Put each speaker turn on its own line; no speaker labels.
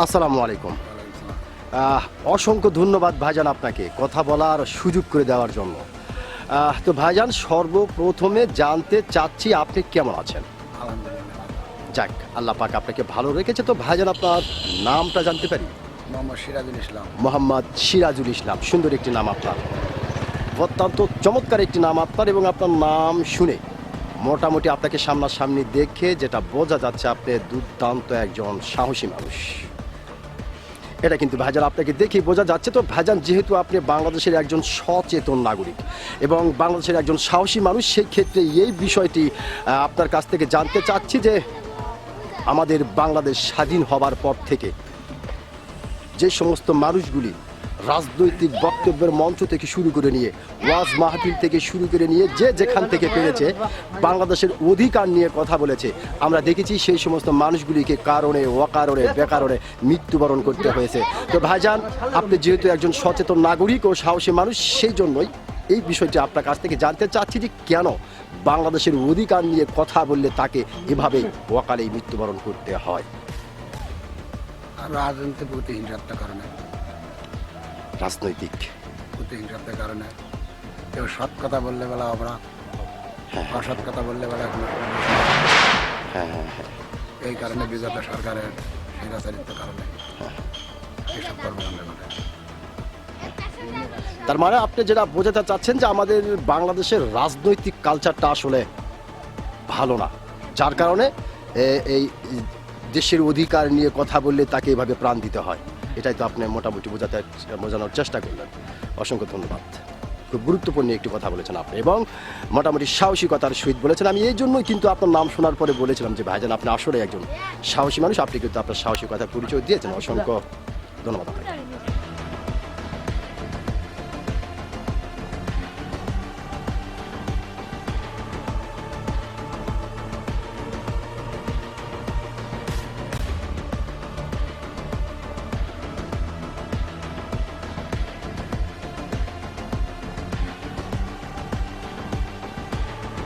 আসসালামু আলাইকুম। অসংখ্য ধন্যবাদ ভাইজান আপনাকে কথা বলার সুযোগ করে দেওয়ার জন্য। তো ভাইজান, সর্বপ্রথমে জানতে চাচ্ছি আপনি কেমন আছেন?
আলহামদুলিল্লাহ।
যাক, আল্লাহ পাক আপনাকে ভালো রেখেছে। তো ভাইজান, আপনার নামটা জানতে পারি?
মোহাম্মদ সিরাজুল ইসলাম।
মোহাম্মদ সিরাজুল ইসলাম, সুন্দর একটি নাম আপনার, অত্যন্ত চমৎকার একটি নাম আপনার। এবং আপনার নাম শুনে মোটামুটি আপনাকে সামনাসামনি দেখে যেটা বোঝা যাচ্ছে, আপনি দুর্দান্ত একজন সাহসী মানুষ। এটা কিন্তু ভাইজান আপনাকে দেখেই বোঝা যাচ্ছে। তো ভাইজান, যেহেতু আপনি বাংলাদেশের একজন সচেতন নাগরিক এবং বাংলাদেশের একজন সাহসী মানুষ, সেই ক্ষেত্রে এই বিষয়টি আপনার কাছ থেকে জানতে চাচ্ছি যে আমাদের বাংলাদেশ স্বাধীন হবার পর থেকে যে সমস্ত মানুষগুলি রাজনৈতিক বক্তব্যের মঞ্চ থেকে শুরু করে নিয়ে, ওয়াজ মাহফিল থেকে শুরু করে নিয়ে যে যেখান থেকে পেরেছে বাংলাদেশের অধিকার নিয়ে কথা বলেছে, আমরা দেখেছি সেই সমস্ত মানুষগুলিকে কারণে অকারণে বেকারণে মৃত্যুবরণ করতে হয়েছে। তো ভাইজান, আপনি যেহেতু একজন সচেতন নাগরিক ও সাহসী মানুষ, সেই জন্যই এই বিষয়টি আপনার কাছ থেকে জানতে চাচ্ছি যে কেন বাংলাদেশের অধিকার নিয়ে কথা বললে তাকে এভাবে অকালেই মৃত্যুবরণ করতে হয়?
আর রাজনীতি প্রতিহিংসার কারণে,
রাজনৈতিক
প্রতিহিংসার কারণে কেউ সৎ কথা বললে বেলা আমরা, অসৎ কথা বললে বেলা এখন এই কারণে বিগত সরকারের স্বৈরাচারিত কারণে এইসব কর্মকাণ্ড ঘটে।
তার মানে আপনি যেটা বোঝাতে চাচ্ছেন যে আমাদের বাংলাদেশের রাজনৈতিক কালচারটা আসলে ভালো না, যার কারণে এই দেশের অধিকার নিয়ে কথা বললে তাকে এভাবে প্রাণ দিতে হয়। এটাই তো আপনি মোটামুটি বোঝানোর চেষ্টা করলেন। অসংখ্য ধন্যবাদ। খুব গুরুত্বপূর্ণ একটি কথা বলেছেন আপনি এবং মোটামুটি সাহসিকতার সহিত বলেছেন। আমি এই জন্যই কিন্তু আপনার নাম শোনার পরে বলেছিলাম যে ভাইজান, আপনি আসলে একজন সাহসী মানুষ। আপনি কিন্তু আপনার সাহসিকতার পরিচয় দিয়েছেন। অসংখ্য ধন্যবাদ আপনাকে।